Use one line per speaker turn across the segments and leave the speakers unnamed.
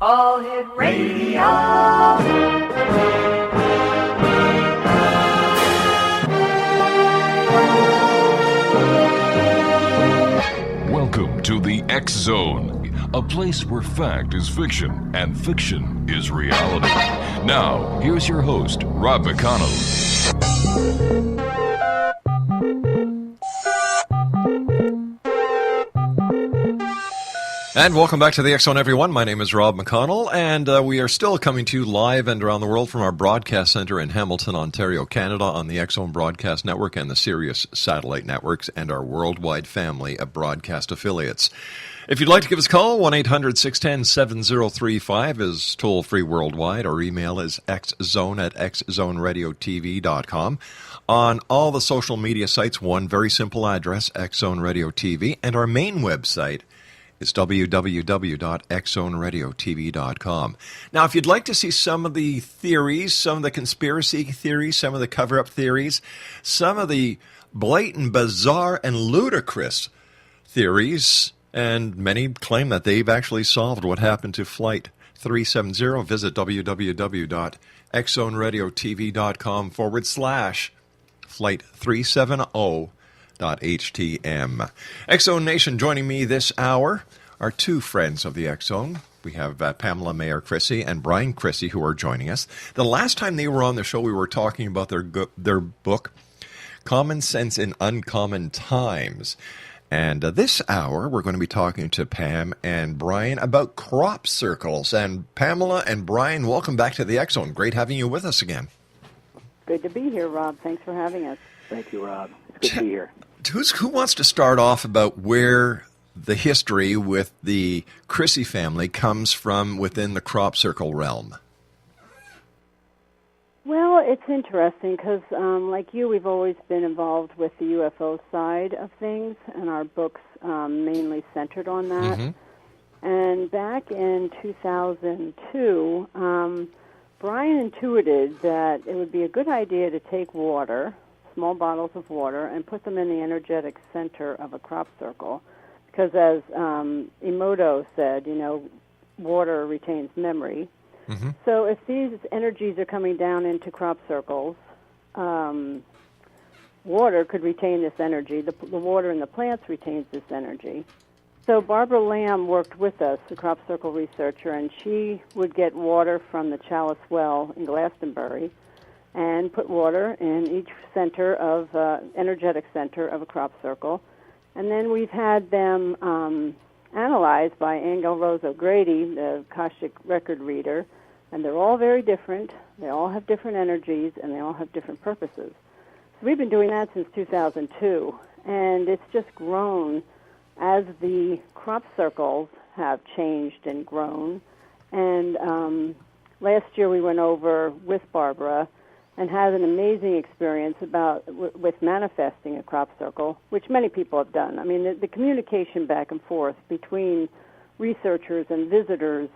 All Hit Radio.
Welcome to the X Zone, a place where fact is fiction and fiction is reality. Now, here's your host, Rob McConnell.
And welcome back to the X Zone, everyone. My name is Rob McConnell, and we are still coming to you live and around the world from our broadcast center in Hamilton, Ontario, Canada, on the X Zone Broadcast Network and the Sirius Satellite Networks, and our worldwide family of broadcast affiliates. If you'd like to give us a call, 1-800-610-7035 is toll-free worldwide. Our email is xzone@xzoneradiotv.com. On all the social media sites, one very simple address, X Zone Radio TV, and our main website is www.xzoneradiotv.com. Now, if you'd like to see some of the theories, some of the conspiracy theories, some of the cover-up theories, some of the blatant, bizarre, and ludicrous theories, and many claim that they've actually solved what happened to Flight 370, visit www.xzoneradiotv.com/Flight 370.htm. X Zone Nation, joining me this hour are two friends of the X Zone. We have Pamela Meyer-Crissey and Brian Crissey, who are joining us. The last time they were on the show, we were talking about their book, Common Sense in Uncommon Times. And this hour, we're going to be talking to Pam and Brian about crop circles. And Pamela and Brian, welcome back to the X Zone. Great having you with us again.
Good to be here, Rob. Thanks for having us.
Thank you, Rob. It's good to be here.
Who wants to start off about where the history with the Crissey family comes from within the crop circle realm?
Well, it's interesting because, like you, we've always been involved with the UFO side of things, and our book's mainly centered on that. Mm-hmm. And back in 2002, Brian intuited that it would be a good idea to take water, small bottles of water, and put them in the energetic center of a crop circle. Because as Emoto said, water retains memory. Mm-hmm. So if these energies are coming down into crop circles, water could retain this energy. The water in the plants retains this energy. So Barbara Lamb worked with us, the crop circle researcher, and she would get water from the Chalice Well in Glastonbury and put water in each center of energetic center of a crop circle. And then we've had them analyzed by Angel Rose O'Grady, the Akashic record reader, and they're all very different. They all have different energies, and they all have different purposes. So we've been doing that since 2002, and it's just grown as the crop circles have changed and grown. And last year we went over with Barbara and had an amazing experience with manifesting a crop circle, which many people have done. I mean, the communication back and forth between researchers and visitors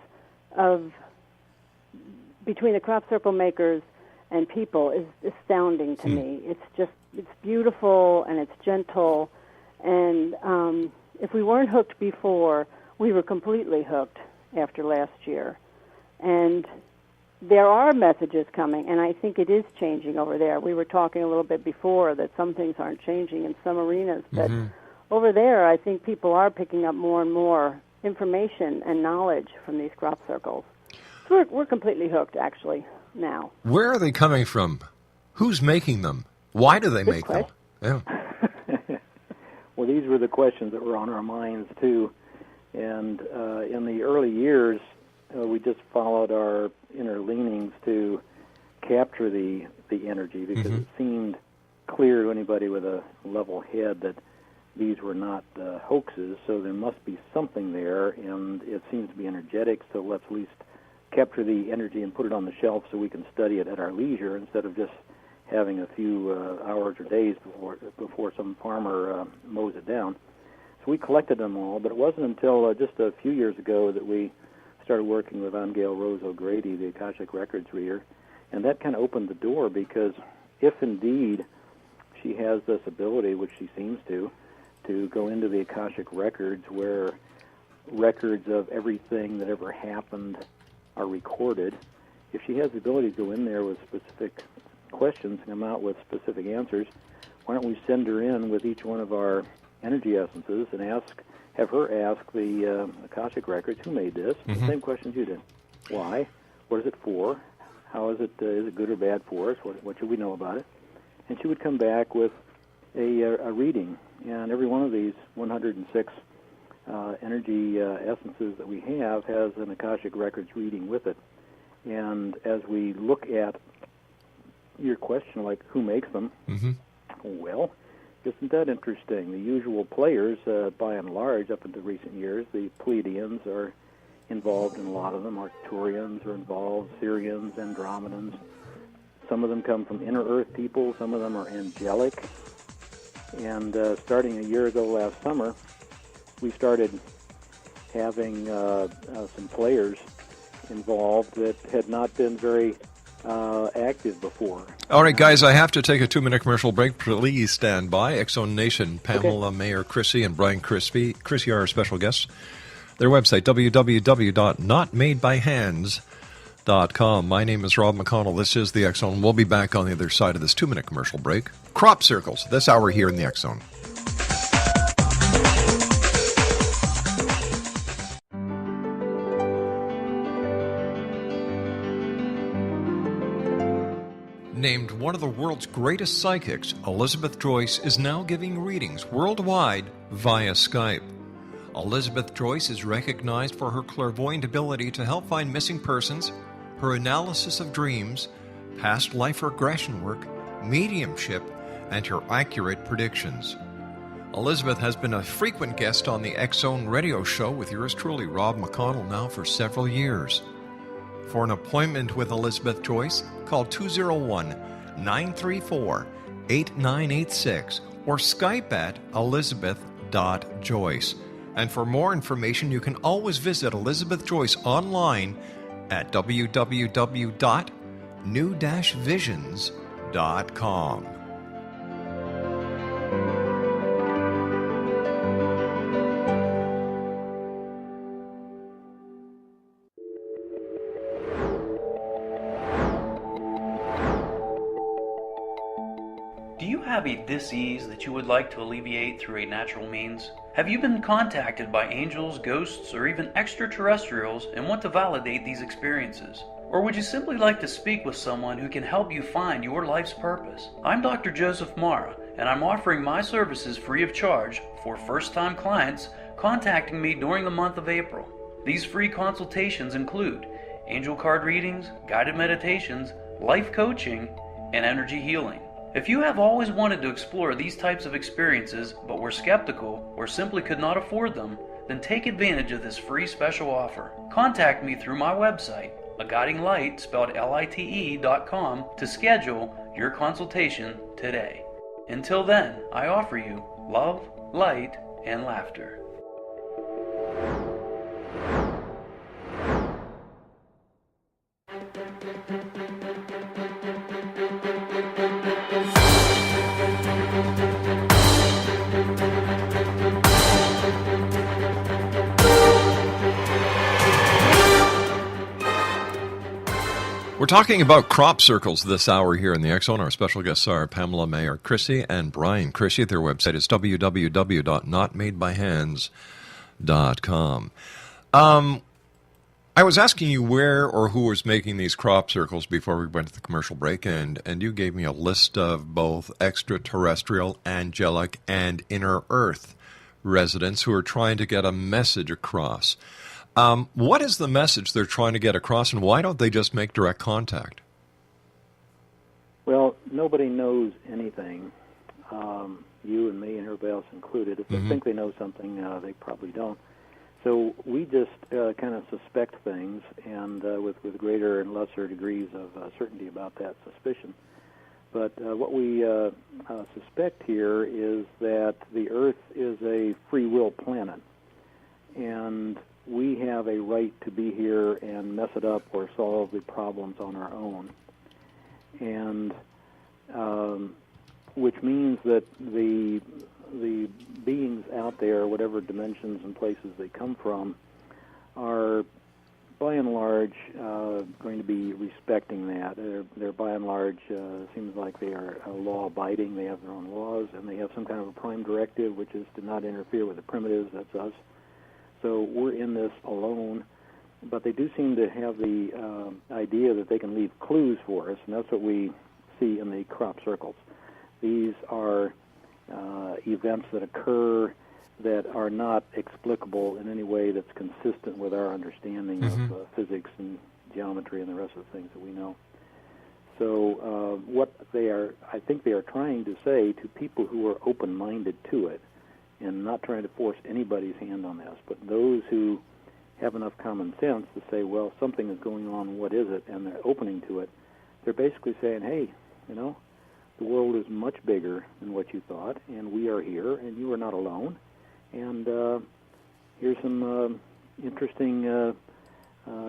between the crop circle makers and people is astounding to me. It's beautiful and it's gentle. And if we weren't hooked before, we were completely hooked after last year. And there are messages coming, and I think it is changing over there. We were talking a little bit before that some things aren't changing in some arenas, but over there I think people are picking up more and more information and knowledge from these crop circles. So we're completely hooked, actually, now.
Where are they coming from? Who's making them? Why do they make them? Yeah.
Well, these were the questions that were on our minds, too. And in the early years, we just followed our inner leanings to capture the energy because it seemed clear to anybody with a level head that these were not hoaxes, so there must be something there, and it seems to be energetic, so let's at least capture the energy and put it on the shelf so we can study it at our leisure instead of just having a few hours or days before some farmer mows it down. So we collected them all, but it wasn't until just a few years ago that we started working with Angel Rose O'Grady, the Akashic Records reader, and that kind of opened the door because if indeed she has this ability, which she seems to go into the Akashic Records where records of everything that ever happened are recorded. If she has the ability to go in there with specific questions and come out with specific answers, why don't we send her in with each one of our energy essences and have her ask the Akashic records, who made this? The same questions you did. Why? What is it for? How is it good or bad for us? What should we know about it? And she would come back with a reading. And every one of these 106 energy essences that we have has an Akashic records reading with it. And as we look at your question, like who makes them, well, isn't that interesting? The usual players, by and large, up into recent years, the Pleiadians are involved in a lot of them. Arcturians are involved, Sirians, Andromedans. Some of them come from inner Earth people. Some of them are angelic. And starting a year ago last summer, we started having some players involved that had not been very active before.
All right, guys, I have to take a 2-minute commercial break. Please stand by. Exxon Nation, Pamela, Meyer-Crissey, and Brian Crissey are our special guests. Their website, www.notmadebyhands.com. My name is Rob McConnell. This is the X Zone. We'll be back on the other side of this 2-minute commercial break. Crop circles, this hour here in the X Zone. Named one of the world's greatest psychics, Elizabeth Joyce is now giving readings worldwide via Skype. Elizabeth Joyce is recognized for her clairvoyant ability to help find missing persons, her analysis of dreams, past life regression work, mediumship, and her accurate predictions. Elizabeth has been a frequent guest on the X Zone radio show with yours truly, Rob McConnell, now for several years. For an appointment with Elizabeth Joyce, call 201-934-8986 or Skype at elizabeth.joyce. And for more information, you can always visit Elizabeth Joyce online at www.new-visions.com.
Do you have a dis-ease that you would like to alleviate through a natural means? Have you been contacted by angels, ghosts, or even extraterrestrials and want to validate these experiences? Or would you simply like to speak with someone who can help you find your life's purpose? I'm Dr. Joseph Mara, and I'm offering my services free of charge for first-time clients contacting me during the month of April. These free consultations include angel card readings, guided meditations, life coaching, and energy healing. If you have always wanted to explore these types of experiences but were skeptical or simply could not afford them, then take advantage of this free special offer. Contact me through my website, aguidinglight, spelled LITE.com, to schedule your consultation today. Until then, I offer you love, light, and laughter.
We're talking about crop circles this hour here in the X Zone. Our special guests are Pamela, Meyer-Crissey, and Brian Crissey. Their website is www.notmadebyhands.com. I was asking you where or who was making these crop circles before we went to the commercial break, and you gave me a list of both extraterrestrial, angelic, and inner Earth residents who are trying to get a message across. What is the message they're trying to get across, and why don't they just make direct contact?
Well, nobody knows anything, you and me and everybody else included. If they think they know something, they probably don't. So we just kind of suspect things, and with greater and lesser degrees of certainty about that suspicion. But what we suspect here is that the Earth is a free will planet, and we have a right to be here and mess it up or solve the problems on our own. And which means that the beings out there, whatever dimensions and places they come from, are by and large going to be respecting that. They're by and large seems like they are law-abiding. They have their own laws, and they have some kind of a prime directive, which is to not interfere with the primitives. That's us. So we're in this alone, but they do seem to have the idea that they can leave clues for us, and that's what we see in the crop circles. These are events that occur that are not explicable in any way that's consistent with our understanding of physics and geometry and the rest of the things that we know. So what I think they are trying to say to people who are open-minded to it, and not trying to force anybody's hand on this, but those who have enough common sense to say, well, something is going on, what is it, and they're opening to it, they're basically saying, hey, the world is much bigger than what you thought, and we are here, and you are not alone. And here's some interesting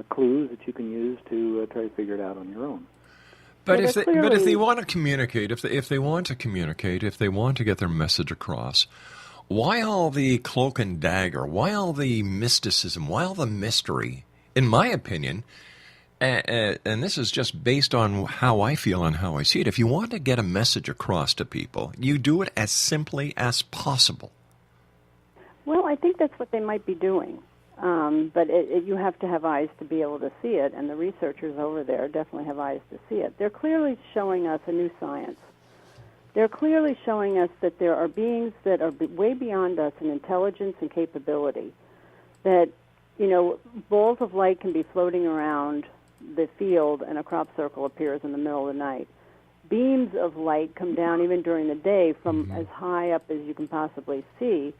clues that you can use to try to figure it out on your own.
But if they want to communicate, if they want to communicate, if they want to get their message across, why all the cloak and dagger? Why all the mysticism? Why all the mystery? In my opinion, and this is just based on how I feel and how I see it, if you want to get a message across to people, you do it as simply as possible.
Well, I think that's what they might be doing. But you have to have eyes to be able to see it, and the researchers over there definitely have eyes to see it. They're clearly showing us a new science. They're clearly showing us that there are beings that are way beyond us in intelligence and capability, that, balls of light can be floating around the field and a crop circle appears in the middle of the night. Beams of light come down even during the day from as high up as you can possibly see,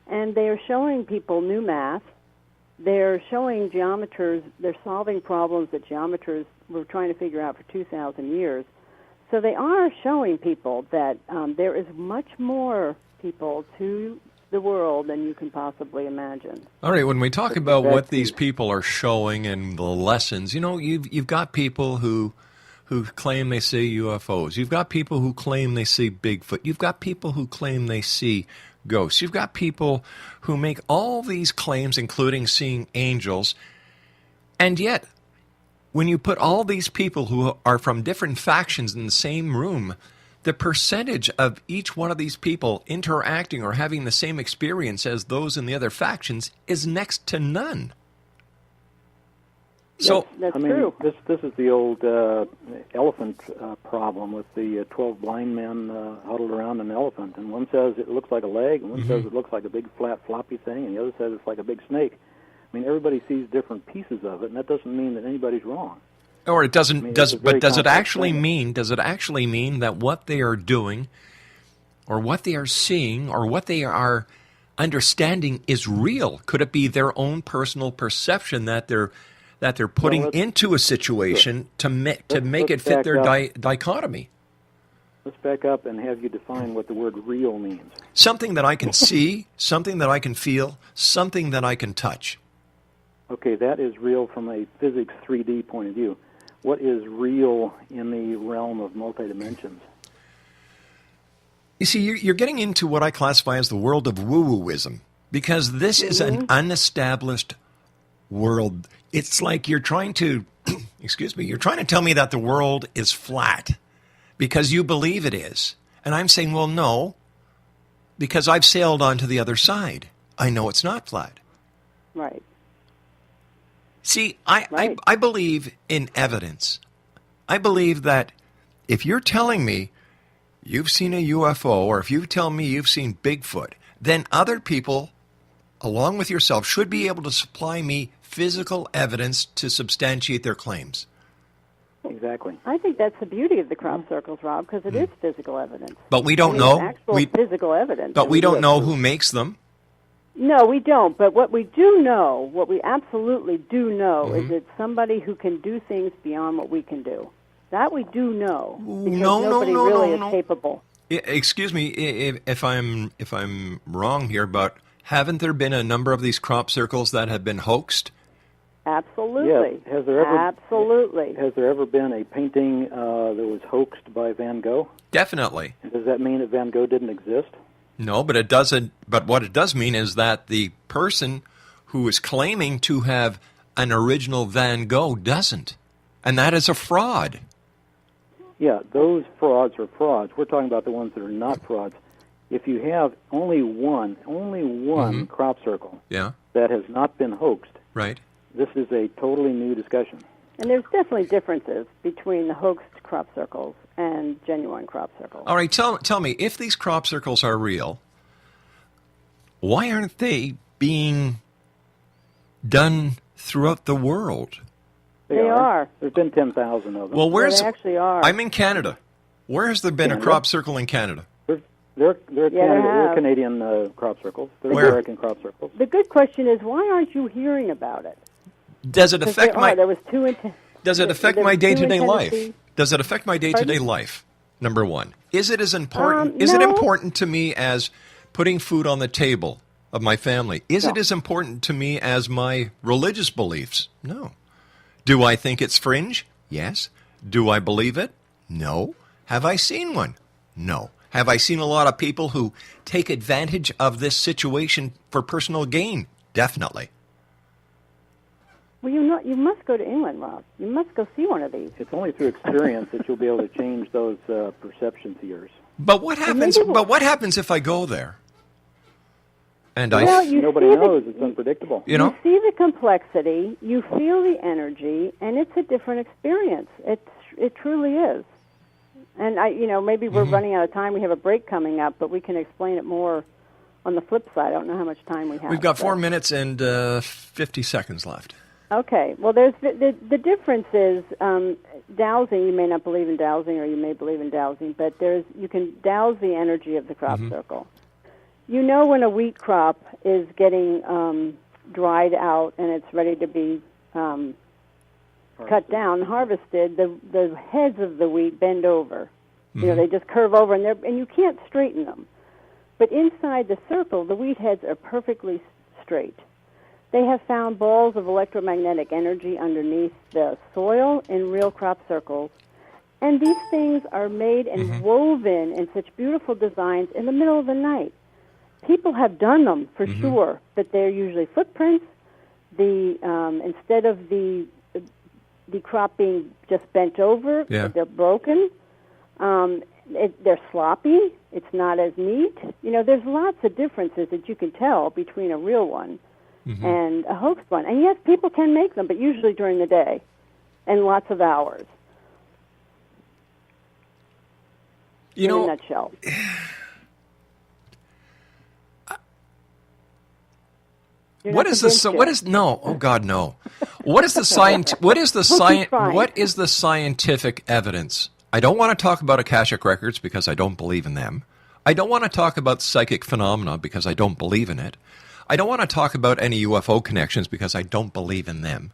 and they are showing people new math. They're showing geometers, they're solving problems that geometers were trying to figure out for 2,000 years. So they are showing people that there is much more people to the world than you can possibly imagine.
All right, when we talk about what these people are showing and the lessons, you've got people who claim they see UFOs. You've got people who claim they see Bigfoot. You've got people who claim they see ghosts. You've got people who make all these claims, including seeing angels, and yet when you put all these people who are from different factions in the same room, the percentage of each one of these people interacting or having the same experience as those in the other factions is next to none. So
that's true.
This is the old elephant problem with the 12 blind men huddled around an elephant, and one says it looks like a leg, and one says it looks like a big flat floppy thing, and the other says it's like a big snake. I mean, everybody sees different pieces of it, and that doesn't mean that anybody's wrong.
Or it doesn't. Does it actually mean that what they are doing, or what they are seeing, or what they are understanding is real? Could it be their own personal perception that they're putting into a situation to make it fit their dichotomy?
Let's back up and have you define what the word real means.
Something that I can see, something that I can feel, something that I can touch.
Okay, that is real from a physics 3D point of view. What is real in the realm of multidimensions?
You see, you're getting into what I classify as the world of woo-wooism, because this is an unestablished world. It's like you're trying to, you're trying to tell me that the world is flat because you believe it is. And I'm saying, well, no, because I've sailed on to the other side. I know it's not flat.
Right.
See, I believe in evidence. I believe that if you're telling me you've seen a UFO, or if you tell me you've seen Bigfoot, then other people, along with yourself, should be able to supply me physical evidence to substantiate their claims.
Exactly.
I think that's the beauty of the crop circles, Rob, because it is physical evidence.
But we don't know.
Actual physical evidence.
But we don't know who makes them.
No, we don't. But what we do know, what we absolutely do know, is it's somebody who can do things beyond what we can do. That we do know. Because nobody really is capable.
Excuse me if I'm wrong here, but haven't there been a number of these crop circles that have been hoaxed?
Absolutely.
Yes. Has there ever been a painting that was hoaxed by Van Gogh?
Definitely.
And does that mean that Van Gogh didn't exist?
No, but it doesn't. But what it does mean is that the person who is claiming to have an original Van Gogh doesn't. And that is a fraud.
Yeah, those frauds are frauds. We're talking about the ones that are not frauds. If you have only one crop circle that has not been hoaxed,
right,
this is a totally new discussion.
And there's definitely differences between the hoaxed crop circles and genuine crop circles.
All right, tell me, if these crop circles are real, why aren't they being done throughout the world?
They are. There's been 10,000 of them.
Well,
they actually are.
I'm in Canada. Where has there been a crop circle in Canada?
They're Canadian crop circles. They're American crop circles.
The good question is, why aren't you hearing about it?
Does it affect my?
Does
it affect my day-to-day life? Does it affect my day-to-day life? Number one, is it as important? Is it important to me as putting food on the table of my family? Is it as important to me as my religious beliefs? No. Do I think it's fringe? Yes. Do I believe it? No. Have I seen one? No. Have I seen a lot of people who take advantage of this situation for personal gain? Definitely.
Well, you must go to England, Rob. You must go see one of these.
It's only through experience that you'll be able to change those perceptions of yours.
But what happens? But what happens if I go there? And
nobody knows. It's unpredictable.
You see the complexity, you feel the energy, and it's a different experience. It truly is. And maybe we're running out of time. We have a break coming up, but we can explain it more on the flip side. I don't know how much time we have.
We've got 4 minutes and 50 seconds left.
Okay. Well, there's the difference is dowsing. You may not believe in dowsing, or you may believe in dowsing, but you can douse the energy of the crop circle. You know when a wheat crop is getting dried out and it's ready to be cut down, harvested, the heads of the wheat bend over. They just curve over, and you can't straighten them. But inside the circle, the wheat heads are perfectly straight. They have found balls of electromagnetic energy underneath the soil in real crop circles. And these things are made and woven in such beautiful designs in the middle of the night. People have done them for sure, but they're usually footprints. Instead of the crop being just bent over, they're broken. They're sloppy. It's not as neat. There's lots of differences that you can tell between a real one and a hoaxed one. And yes, people can make them, but usually during the day and lots of hours. In a nutshell.
What is this? What is no? Oh God, no! What is the scientific evidence? I don't want to talk about Akashic records because I don't believe in them. I don't want to talk about psychic phenomena because I don't believe in it. I don't want to talk about any UFO connections because I don't believe in them.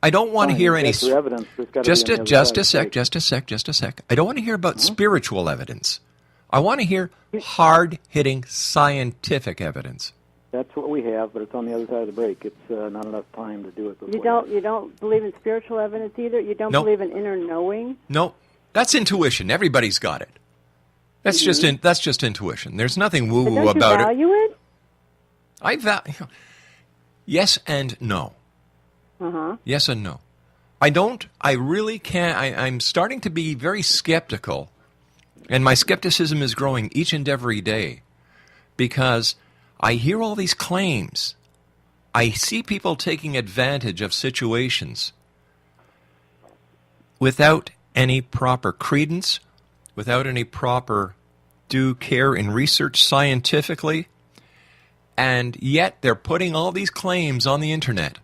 I don't want to hear any. Just a sec. I don't want to hear about spiritual evidence. I want to hear hard-hitting scientific evidence.
That's what we have, but it's on the other side of the break. It's not enough time to do it.
You don't believe in spiritual evidence either? You don't believe in inner knowing?
No. That's intuition. Everybody's got it. That's just intuition. There's nothing woo-woo about it.
Don't you value it?
I value. Yes and no. Yes and no. I don't. I really can't. I'm starting to be very skeptical, and my skepticism is growing each and every day because I hear all these claims. I see people taking advantage of situations without any proper credence, without any proper due care in research scientifically, and yet they're putting all these claims on the internet.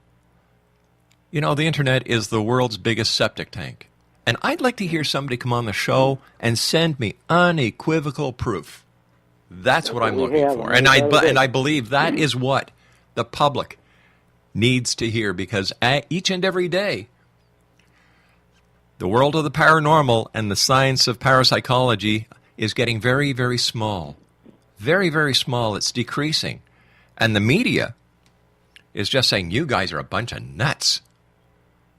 The internet is the world's biggest septic tank. And I'd like to hear somebody come on the show and send me unequivocal proof. That's what I'm looking for. And I believe that is what the public needs to hear, because each and every day, the world of the paranormal and the science of parapsychology is getting very, very small. Very, very small. It's decreasing. And the media is just saying, you guys are a bunch of nuts.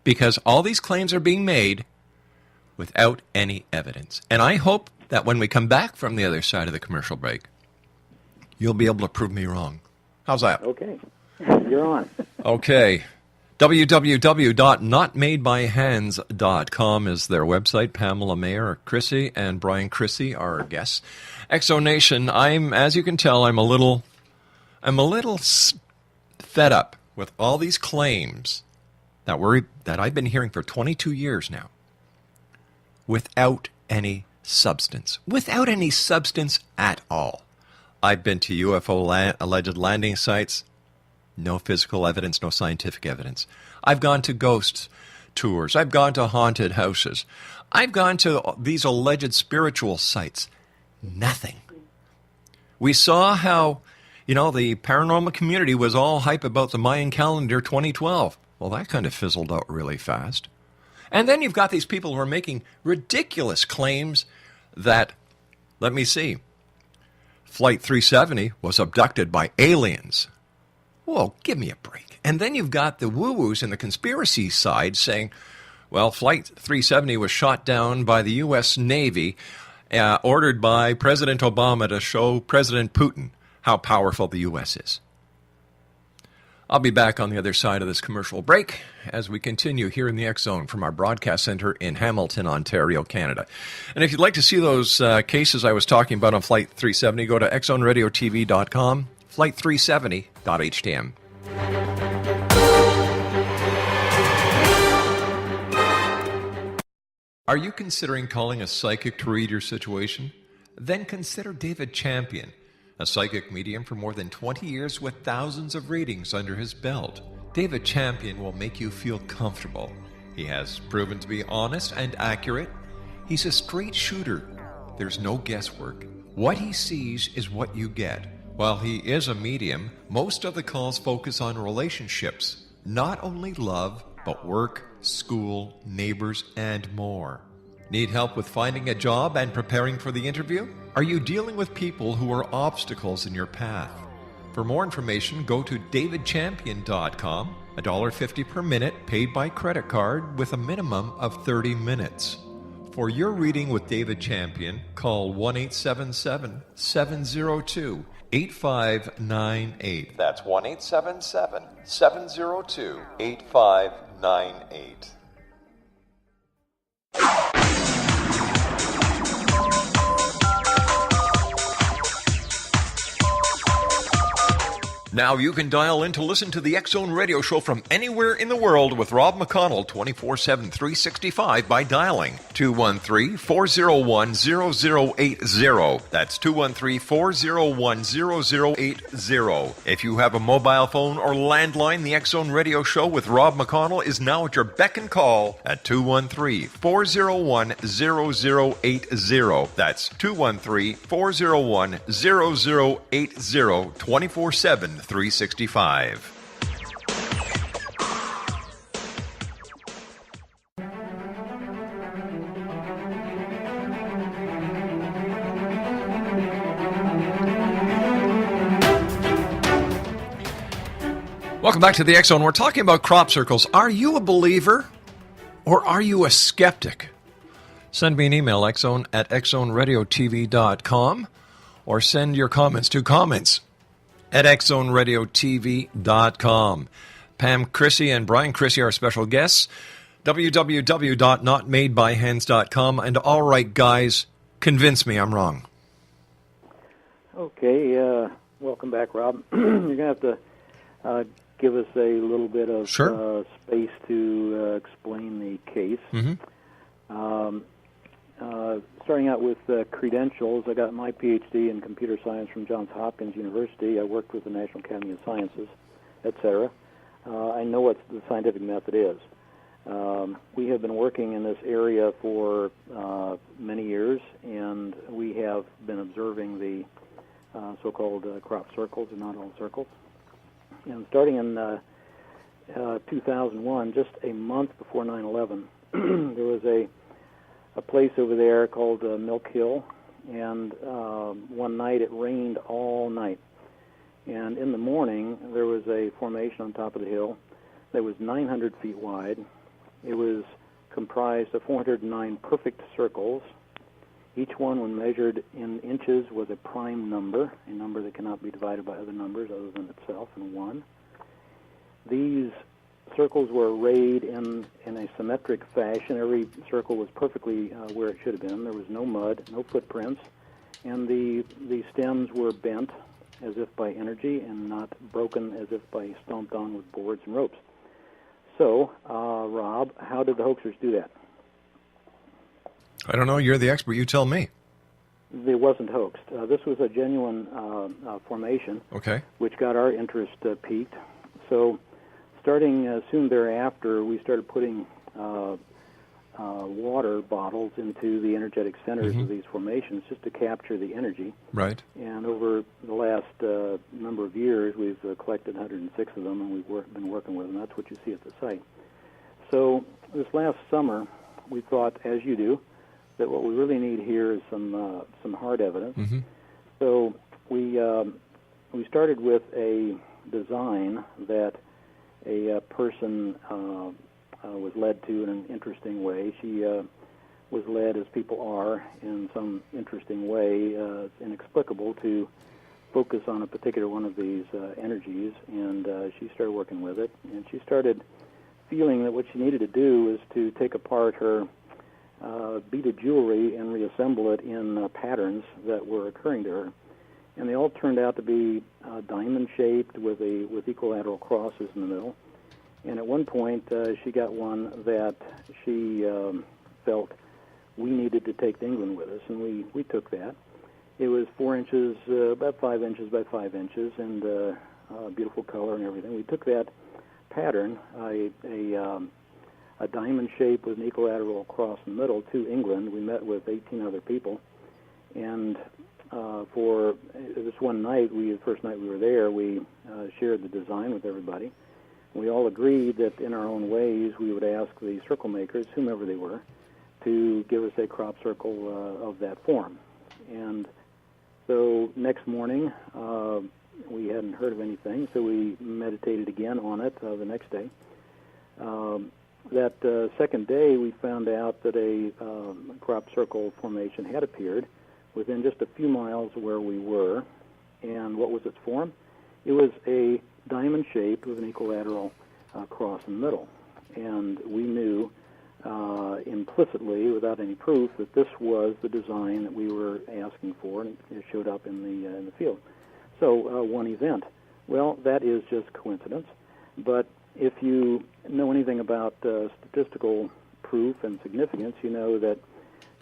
Because all these claims are being made without any evidence. And I hope that when we come back from the other side of the commercial break, you'll be able to prove me wrong. How's that?
Okay. You're on.
Okay. www.notmadebyhands.com is their website. Pamela Meyer-Crissey and Brian Crissey are our guests. Exonation, as you can tell, I'm a little fed up with all these claims that I've been hearing for 22 years now, without any substance at all. I've been to UFO alleged landing sites. No physical evidence, no scientific evidence. I've gone to ghost tours. I've gone to haunted houses. I've gone to these alleged spiritual sites. Nothing. We saw how, the paranormal community was all hype about the Mayan calendar 2012. Well, that kind of fizzled out really fast. And then you've got these people who are making ridiculous claims that, let me see, Flight 370 was abducted by aliens. Whoa, give me a break. And then you've got the woo-woos in the conspiracy side saying, well, Flight 370 was shot down by the U.S. Navy, ordered by President Obama to show President Putin how powerful the U.S. is. I'll be back on the other side of this commercial break as we continue here in the X Zone from our broadcast center in Hamilton, Ontario, Canada. And if you'd like to see those cases I was talking about on Flight 370, go to xzoneradiotv.com, flight370.htm. Are you considering calling a psychic to read your situation? Then consider David Champion, a psychic medium for more than 20 years with thousands of readings under his belt. David Champion will make you feel comfortable. He has proven to be honest and accurate. He's a straight shooter. There's no guesswork. What he sees is what you get. While he is a medium, most of the calls focus on relationships, not only love, but work, school, neighbors, and more. Need help with finding a job and preparing for the interview? Are you dealing with people who are obstacles in your path? For more information, go to davidchampion.com, $1.50 per minute paid by credit card with a minimum of 30 minutes. For your reading with David Champion, call 1-877-702-8598. That's 1-877-702-8598. Now you can dial in to listen to the X Zone radio show from anywhere in the world with Rob McConnell 24/7, 365 by dialing 213-401-0080. That's 213-401-0080. If you have a mobile phone or landline, the X Zone radio show with Rob McConnell is now at your beck and call at 213-401-0080. That's 213-401-0080, 24/7. 365. Welcome back to the X Zone. We're talking about crop circles. Are you a believer or are you a skeptic? Send me an email, xzone@xzoneradiotv.com, or send your comments to comments@xzoneradiotv.com. Pam Crissey and Brian Crissey are special guests. www.notmadebyhands.com. And all right, guys, convince me I'm wrong.
Okay, welcome back, Rob. You're going to have to give us a little bit of space to explain the case.
Mm-hmm.
Starting out with credentials, I got my PhD in computer science from Johns Hopkins University. I worked with the National Academy of Sciences, etc. I know what the scientific method is. We have been working in this area for many years, and we have been observing the so-called crop circles and not all circles. And starting in 2001, just a month before 9/11, there was a place over there called Milk Hill, and one night it rained all night. And in the morning, there was a formation on top of the hill that was 900 feet wide. It was comprised of 409 perfect circles. Each one, when measured in inches, was a prime number, a number that cannot be divided by other numbers other than itself, and 1. These circles were arrayed in a symmetric fashion. Every circle was perfectly where it should have been. There was no mud, no footprints, and the stems were bent as if by energy and not broken as if by stomped on with boards and ropes. So, Rob, how did the hoaxers do that?
I don't know. You're the expert. You tell me.
It wasn't hoaxed. This was a genuine formation,
Okay.
which got our interest peaked. So, starting soon thereafter, we started putting water bottles into the energetic centers of these formations just to capture the energy.
Right.
And over the last number of years, we've collected 106 of them, and we've been working with them. That's what you see at the site. So this last summer, we thought, as you do, that what we really need here is some hard evidence. So we started with a design that a person was led to in an interesting way. She was led, as people are, in some interesting way, inexplicable, to focus on a particular one of these energies, and she started working with it. And she started feeling that what she needed to do is to take apart her beaded jewelry and reassemble it in patterns that were occurring to her. And they all turned out to be diamond-shaped with equilateral crosses in the middle. And at one point, she got one that she felt we needed to take to England with us, and we took that. It was 4 inches, about 5 inches by 5 inches, and beautiful color and everything. We took that pattern, a diamond shape with an equilateral cross in the middle, to England. We met with 18 other people, and for this one night, the first night we were there, we shared the design with everybody. We all agreed that in our own ways we would ask the circle makers, whomever they were, to give us a crop circle of that form. And so next morning, we hadn't heard of anything, so we meditated again on it the next day. That second day, we found out that a crop circle formation had appeared within just a few miles of where we were. And what was its form? It was a diamond shaped with an equilateral cross in the middle. And we knew implicitly, without any proof, that this was the design that we were asking for, and it showed up in the field. So one event. Well, that is just coincidence. But if you know anything about statistical proof and significance, you know that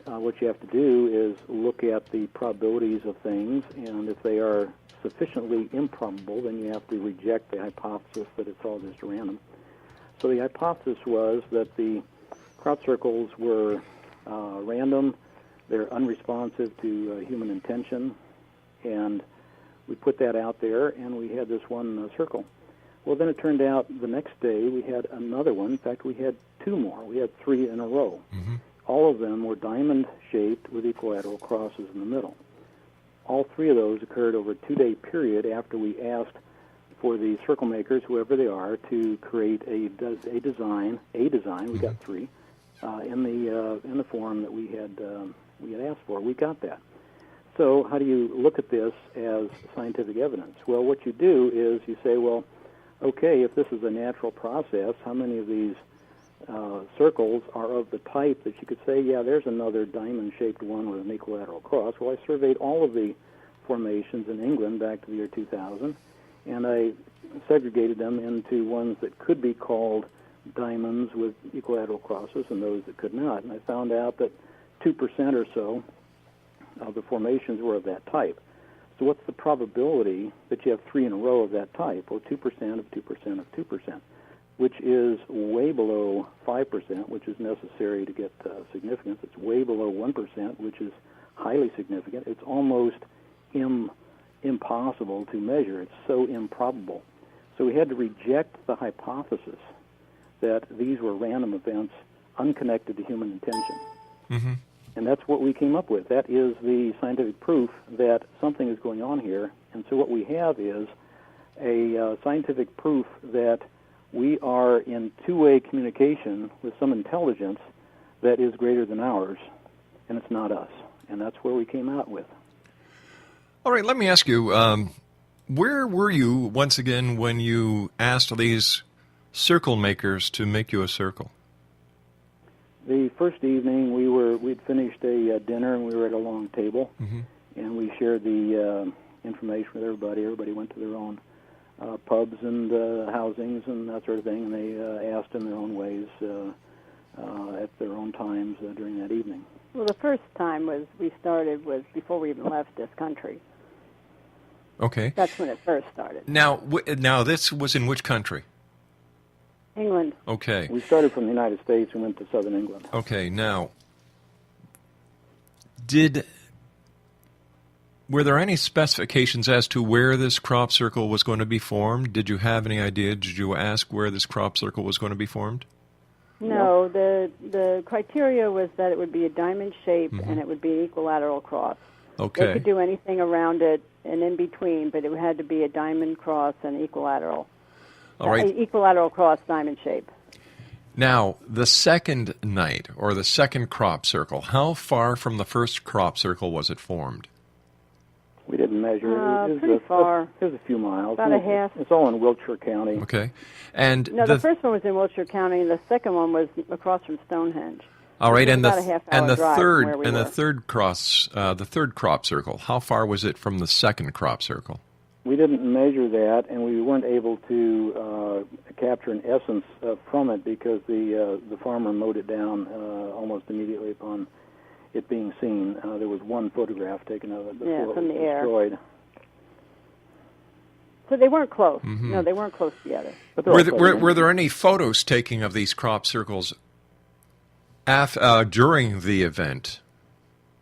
what you have to do is look at the probabilities of things, and if they are sufficiently improbable, then you have to reject the hypothesis that it's all just random. So the hypothesis was that the crop circles were random, they're unresponsive to human intention, and we put that out there, and we had this one circle. Well, then it turned out the next day we had another one. In fact, we had two more. We had three in a row. All of them were diamond-shaped with equilateral crosses in the middle. All three of those occurred over a 2-day period after we asked for the circle makers, whoever they are, to create a design. We got three in the form that we had asked for. We got that. So how do you look at this as scientific evidence? Well, what you do is you say, well, okay, if this is a natural process, how many of these circles are of the type that you could say, yeah, there's another diamond-shaped one with an equilateral cross? Well, I surveyed all of the formations in England back to the year 2000, and I segregated them into ones that could be called diamonds with equilateral crosses and those that could not. And I found out that 2% or so of the formations were of that type. So what's the probability that you have three in a row of that type? Well, 2% of 2% of 2%, which is way below 5%, which is necessary to get significance. It's way below 1%, which is highly significant. It's almost impossible to measure. It's so improbable. So we had to reject the hypothesis that these were random events unconnected to human intention. And that's what we came up with. That is the scientific proof that something is going on here. And so what we have is a scientific proof that we are in two-way communication with some intelligence that is greater than ours, and it's not us. And that's where we came out with.
All right, let me ask you, where were you, once again, when you asked these circle makers to make you a circle?
The first evening, we'd finished a dinner, and we were at a long table, and we shared the information with everybody. Everybody went to their own pubs and housings and that sort of thing, and they asked in their own ways at their own times during that evening.
Well, the first time we started was before we even left this country.
Okay.
That's when it first started.
Now this was in which country?
England.
Okay.
We started from the United States and went to southern England.
Okay. Now, were there any specifications as to where this crop circle was going to be formed? Did you have any idea? Did you ask where this crop circle was going to be formed?
No, the criteria was that it would be a diamond shape and it would be an equilateral cross.
Okay.
They could do anything around it and in between, but it had to be a diamond cross and equilateral.
All right.
Equilateral cross diamond shape.
Now, the second night, or the second crop circle, how far from the first crop circle was it formed?
We didn't measure. It was
pretty far.
It was a few miles.
About a half.
It's all in Wiltshire County.
Okay. And
No, the first one was in Wiltshire County, and the second one was across from Stonehenge.
all right, and
about a half-hour drive from where we were.
the third crop circle, how far was it from the second crop circle?
We didn't measure that, and we weren't able to capture an essence from it because the farmer mowed it down almost immediately upon it being seen. There was one photograph taken of it before
from
it was
the air.
destroyed.
So they weren't close. No, they weren't close together.
But they're all
Were there any photos taking of these crop circles during the event?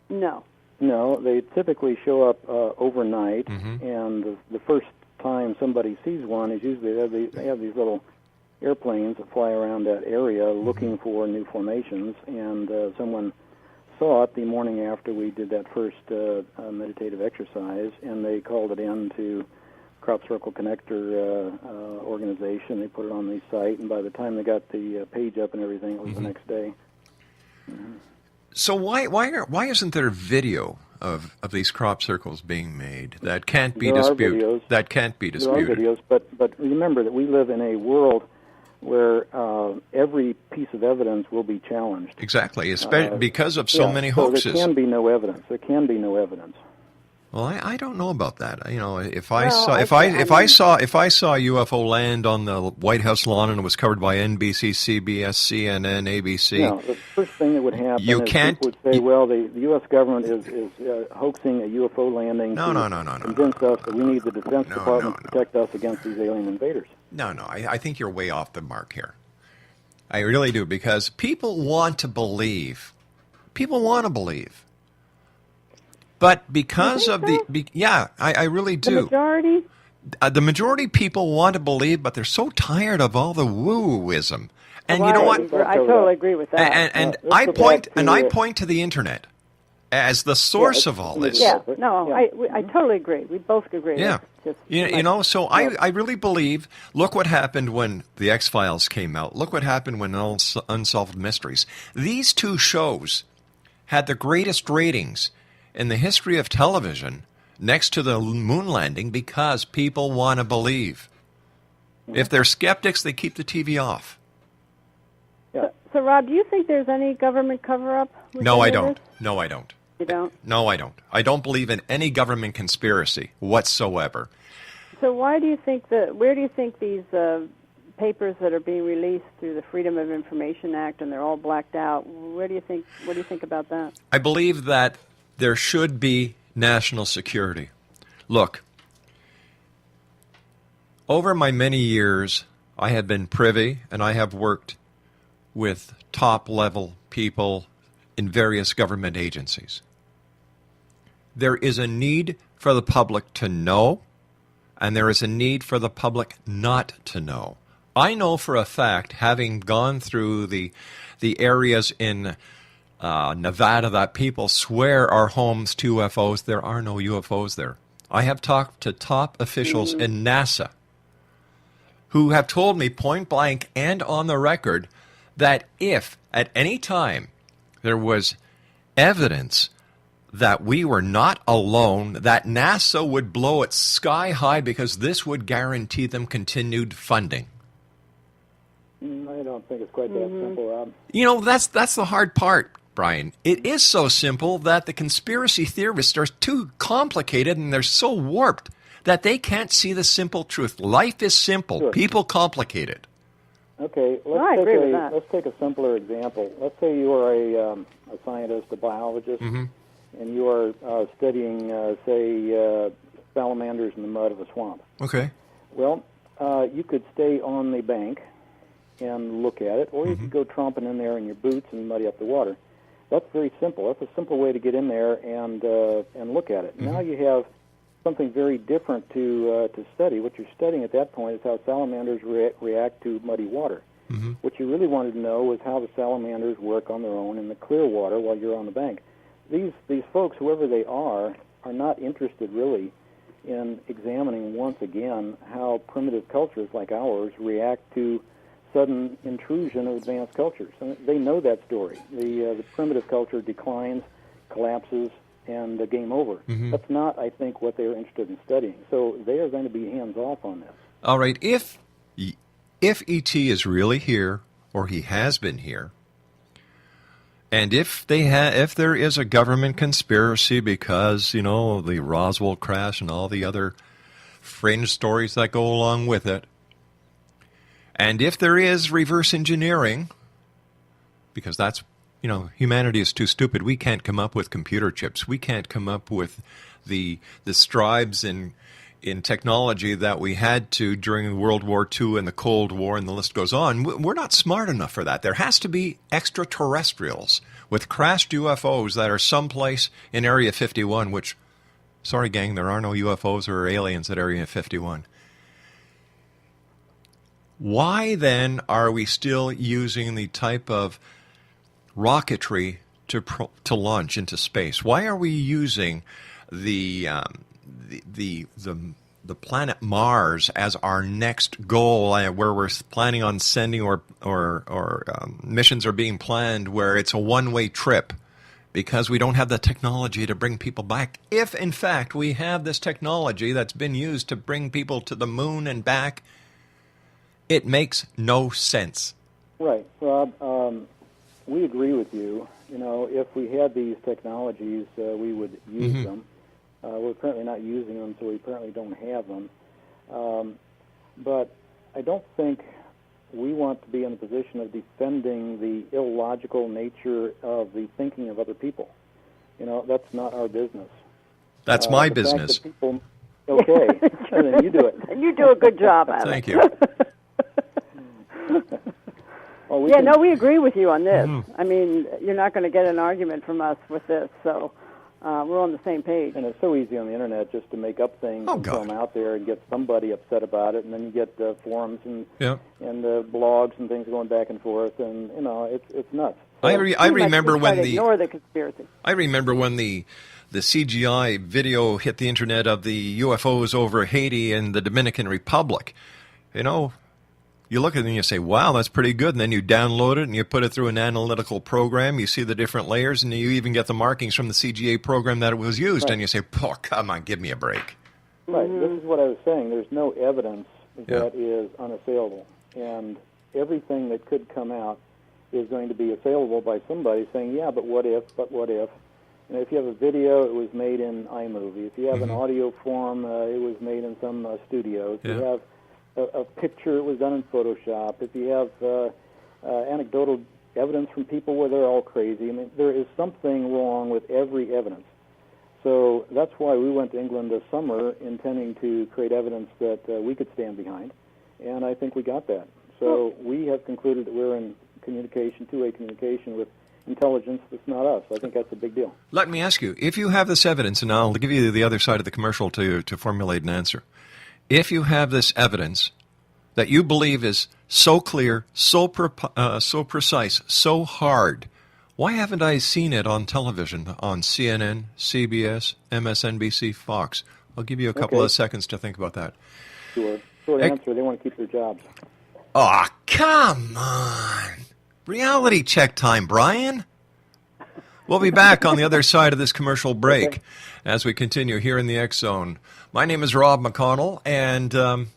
No.
No, they typically show up overnight, and the first time somebody sees one is usually they have these little airplanes that fly around that area looking for new formations, and someone saw it the morning after we did that first meditative exercise, and they called it in to Crop Circle Connector organization. They put it on the site, and by the time they got the page up and everything, it was the next day.
So why isn't there video of these crop circles being made? That can't be disputed.
Videos.
That can't be disputed.
There are videos, but remember that we live in a world where every piece of evidence will be challenged.
Exactly, especially because of so many hoaxes.
So there can be no evidence. There can be no evidence.
Well, I don't know about that. You know, if
Well,
I saw a UFO land on the White House lawn and it was covered by NBC, CBS, CNN, ABC,
No, the first thing that would happen
You
is
can't-
people would say, well, the U.S. government is hoaxing a UFO landing
No.
to convince us that we need the Defense Department to protect us against these alien invaders.
No, I think you're way off the mark here. I really do, because people want to believe. People want to believe. But because
You
of
think so?
I really do.
The majority?
The majority of people want to believe, but they're so tired of all the woo-ism. And
Well,
you know what?
I totally agree with that.
And
let's
I
go
point
back to
and I
the-
point to the internet as the source of all this.
Yeah, no,
Yeah.
I totally agree. We both agree.
Yeah.
It's just
You know, so I really believe, look what happened when the X-Files came out. Look what happened when Unsolved Mysteries. These two shows had the greatest ratings in the history of television next to the moon landing because people want to believe. If they're skeptics, they keep the TV off.
Yeah.
So, Rob, do you think there's any government cover-up? with
No,
any
I
of
don't.
this?
No, I don't.
You don't?
No, I don't. I don't believe in any government conspiracy whatsoever.
So where do you think these papers that are being released through the Freedom of Information Act and they're all blacked out, what do you think about that?
I believe that there should be national security. Look, over my many years, I have been privy and I have worked with top-level people in various government agencies. There is a need for the public to know, and there is a need for the public not to know. I know for a fact, having gone through the areas in Nevada that people swear are homes to UFOs, there are no UFOs there. I have talked to top officials in NASA who have told me point blank and on the record that if at any time there was evidence that we were not alone, that NASA would blow it sky high because this would guarantee them continued funding.
I don't think it's quite that simple, Rob.
You know, that's the hard part, Brian. It is so simple that the conspiracy theorists are too complicated and they're so warped that they can't see the simple truth. Life is simple.
Sure.
People complicate it.
Okay,
I agree with that.
let's take a simpler example. Let's say you are a scientist, a biologist, and you are studying, say, salamanders in the mud of a swamp.
Okay.
Well, you could stay on the bank and look at it, or you could go tromping in there in your boots and muddy up the water. That's very simple. That's a simple way to get in there and look at it. Now you have something very different to study. What you're studying at that point is how salamanders react to muddy water. What you really wanted to know was how the salamanders work on their own in the clear water while you're on the bank. These folks, whoever they are not interested really in examining once again how primitive cultures like ours react to sudden intrusion of advanced cultures. And they know that story. The primitive culture declines, collapses, and game over. That's not, I think, what they're interested in studying. So they are going to be hands-off on this.
All right. If E.T. is really here, or he has been here, and if there is a government conspiracy because, you know, the Roswell crash and all the other fringe stories that go along with it, and if there is reverse engineering, because that's, you know, humanity is too stupid. We can't come up with computer chips. We can't come up with the strides in technology that we had to during World War II and the Cold War, and the list goes on. We're not smart enough for that. There has to be extraterrestrials with crashed UFOs that are someplace in Area 51, which, sorry gang, there are no UFOs or aliens at Area 51. Why then are we still using the type of rocketry to launch into space? Why are we using the planet Mars as our next goal, where we're planning on sending or missions are being planned where it's a one-way trip because we don't have the technology to bring people back? If in fact we have this technology that's been used to bring people to the moon and back, it makes no sense.
Right, Rob. We agree with you. You know, if we had these technologies, we would use them. We're currently not using them, so we apparently don't have them. But I don't think we want to be in the position of defending the illogical nature of the thinking of other people. You know, that's not our business.
That's my business.
Okay, and then you do it.
You do a good job at it.
Thank you.
Well, we agree with you on this. I mean, you're not going to get an argument from us with this, so we're on the same page.
And it's so easy on the internet just to make up things and throw them out there and get somebody upset about it, and then you get forums and blogs and things going back and forth, and you know, it's nuts. So
I remember when
ignore the conspiracy.
I remember when the CGI video hit the internet of the UFOs over Haiti and the Dominican Republic. You know, you look at it and you say, wow, that's pretty good. And then you download it and you put it through an analytical program. You see the different layers, and you even get the markings from the CGA program that it was used. Right. And you say, oh, come on, give me a break.
Right. This is what I was saying. There's no evidence that is unassailable. And everything that could come out is going to be assailable by somebody saying, yeah, but what if, but what if. And if you have a video, it was made in iMovie. If you have an audio form, it was made in some studio. If you have a picture, it was done in Photoshop. If you have anecdotal evidence from people where they're all crazy, I mean, there is something wrong with every evidence. So that's why we went to England this summer, intending to create evidence that we could stand behind, and I think we got that. So we have concluded that we're in communication, two-way communication with intelligence that's not us. I think that's a big deal.
Let me ask you, if you have this evidence, and I'll give you the other side of the commercial to formulate an answer. If you have this evidence that you believe is so clear, so precise, so hard, why haven't I seen it on television, on CNN, CBS, MSNBC, Fox? I'll give you a couple of seconds to think about that.
Sure. Short answer, they want to keep their jobs.
Oh, come on. Reality check time, Brian. We'll be back on the other side of this commercial break as we continue here in the X Zone. My name is Rob McConnell, and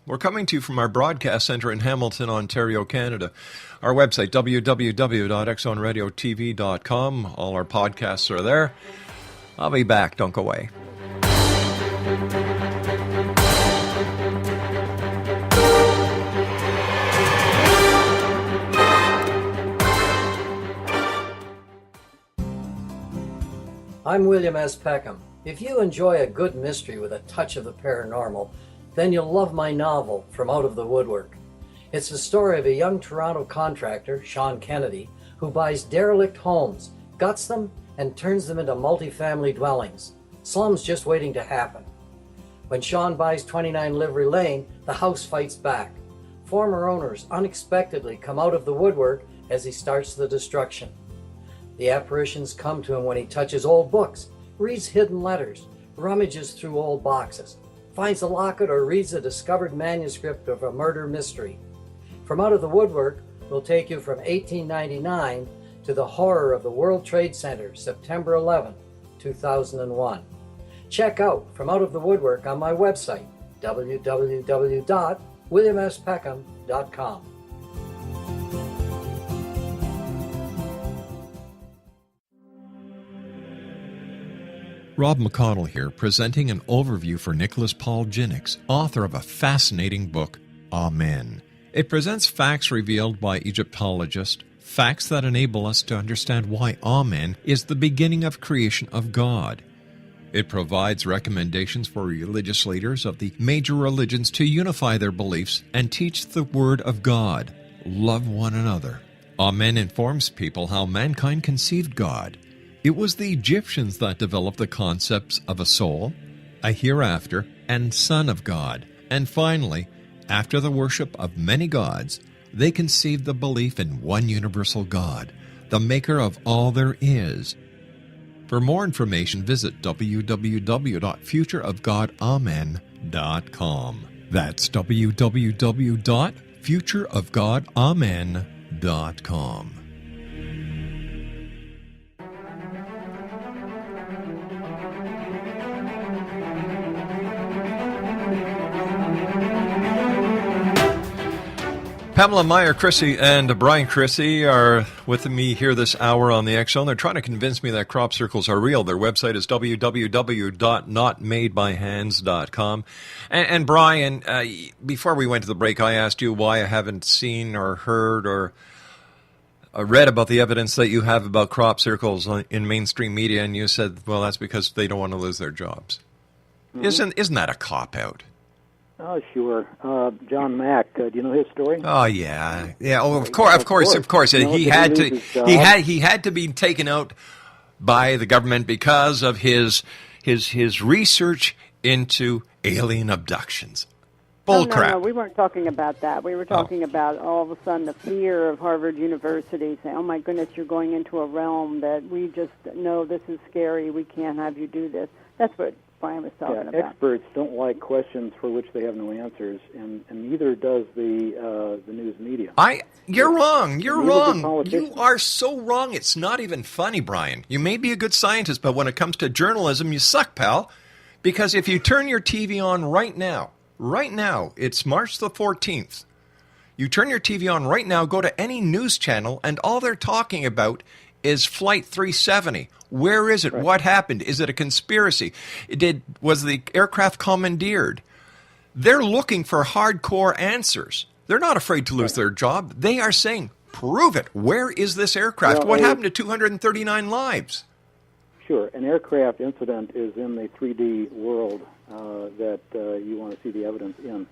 we're coming to you from our broadcast center in Hamilton, Ontario, Canada. Our website, www.xzoneradiotv.com. All our podcasts are there. I'll be back. Don't go away.
I'm William S. Peckham. If you enjoy a good mystery with a touch of the paranormal, then you'll love my novel, From Out of the Woodwork. It's the story of a young Toronto contractor, Sean Kennedy, who buys derelict homes, guts them, and turns them into multifamily dwellings. Slums just waiting to happen. When Sean buys 29 Livery Lane, the house fights back. Former owners unexpectedly come out of the woodwork as he starts the destruction. The apparitions come to him when he touches old books, reads hidden letters, rummages through old boxes, finds a locket, or reads a discovered manuscript of a murder mystery. From Out of the Woodwork will take you from 1899 to the horror of the World Trade Center, September 11, 2001. Check out From Out of the Woodwork on my website, www.williamspeckham.com.
Rob McConnell here, presenting an overview for Nicholas Paul Jennings, author of a fascinating book, Amen. It presents facts revealed by Egyptologists, facts that enable us to understand why Amen is the beginning of creation of God. It provides recommendations for religious leaders of the major religions to unify their beliefs and teach the Word of God. Love one another. Amen informs people how mankind conceived God. It was the Egyptians that developed the concepts of a soul, a hereafter, and Son of God. And finally, after the worship of many gods, they conceived the belief in one universal God, the maker of all there is. For more information, visit www.futureofgodamen.com. That's www.futureofgodamen.com. Pamela, Meyer-Crissey, and Brian Crissey are with me here this hour on the X Zone. They're trying to convince me that crop circles are real. Their website is www.notmadebyhands.com. And Brian, before we went to the break, I asked you why I haven't seen or heard or read about the evidence that you have about crop circles in mainstream media, and you said, well, that's because they don't want to lose their jobs. Mm-hmm. Isn't that a cop-out?
Oh, sure. John Mack, do you know his story?
Oh, yeah. Yeah, oh, of course.
You know,
he had to be taken out by the government because of his research into alien abductions. Bull crap.
No, we weren't talking about that. We were talking about all of a sudden the fear of Harvard University saying, oh, my goodness, you're going into a realm that we just know this is scary. We can't have you do this. That's what Brian was talking about.
Experts don't like questions for which they have no answers, and neither does the news media.
You're wrong. You're wrong. You are so wrong. It's not even funny, Brian. You may be a good scientist, but when it comes to journalism, you suck, pal. Because if you turn your TV on right now, it's March the 14th. You turn your TV on right now, go to any news channel, and all they're talking about is Flight 370. Where is it? Right. What happened? Is it a conspiracy? Was the aircraft commandeered? They're looking for hardcore answers. They're not afraid to lose their job. They are saying, prove it. Where is this aircraft? Well, what happened to 239 lives?
Sure. An aircraft incident is in the 3D world that you want to see the evidence in.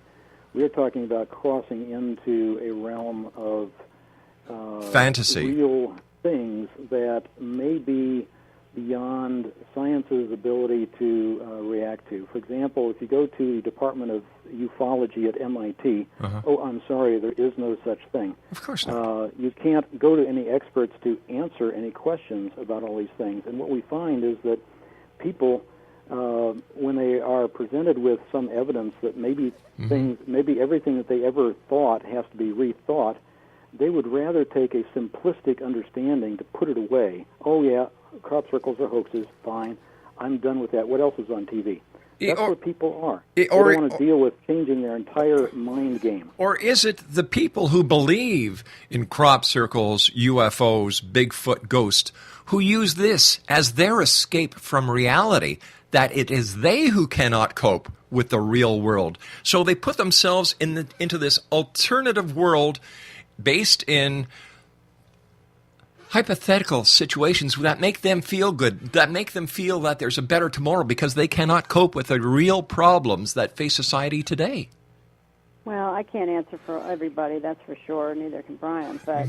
We're talking about crossing into a realm of
fantasy,
real things that may be beyond science's ability to react to. For example, if you go to the Department of Ufology at MIT, oh, I'm sorry, there is no such thing.
Of course not.
You can't go to any experts to answer any questions about all these things. And what we find is that people, when they are presented with some evidence that maybe maybe everything that they ever thought has to be rethought, they would rather take a simplistic understanding to put it away. Oh, yeah, crop circles are hoaxes, fine. I'm done with that. What else is on TV? That's where people are. They don't want to deal with changing their entire mind game.
Or is it the people who believe in crop circles, UFOs, Bigfoot, ghosts, who use this as their escape from reality, that it is they who cannot cope with the real world? So they put themselves into this alternative world based in hypothetical situations that make them feel good, that make them feel that there's a better tomorrow because they cannot cope with the real problems that face society today.
Well, I can't answer for everybody, that's for sure, neither can Brian. But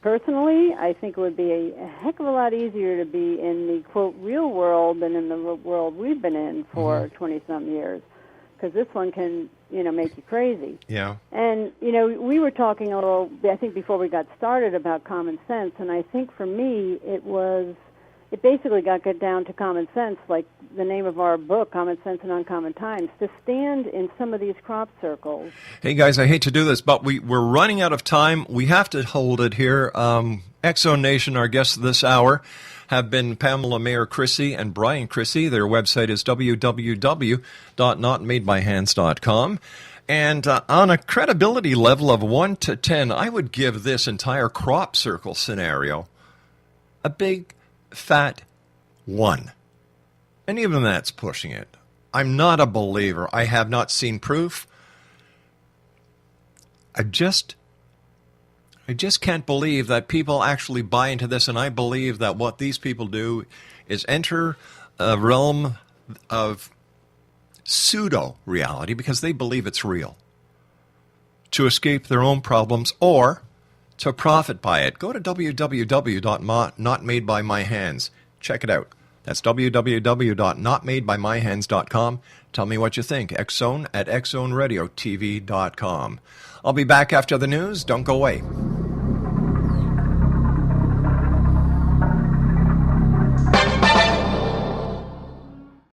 personally, I think it would be a heck of a lot easier to be in the, quote, real world than in the world we've been in for 20-some years, because this one can, make you crazy.
Yeah.
And, we were talking a little, I think, before we got started about common sense, and I think for me it basically got down to common sense, like the name of our book, Common Sense in Uncommon Times, to stand in some of these crop circles.
Hey, guys, I hate to do this, but we're running out of time. We have to hold it here. X-Zone Nation, our guests this hour, have been Pamela Meyer-Crissey and Brian Crissey. Their website is www.notmadebyhands.com. And on a credibility level of 1 to 10, I would give this entire crop circle scenario a big, fat 1. And even that's pushing it. I'm not a believer. I have not seen proof. I just can't believe that people actually buy into this, and I believe that what these people do is enter a realm of pseudo-reality because they believe it's real, to escape their own problems or to profit by it. Go to www.notmadebyMyHands. Check it out. That's www.notmadebyMyHands.com. Tell me what you think. X-Zone at xzoneradiotv.com. I'll be back after the news. Don't go away.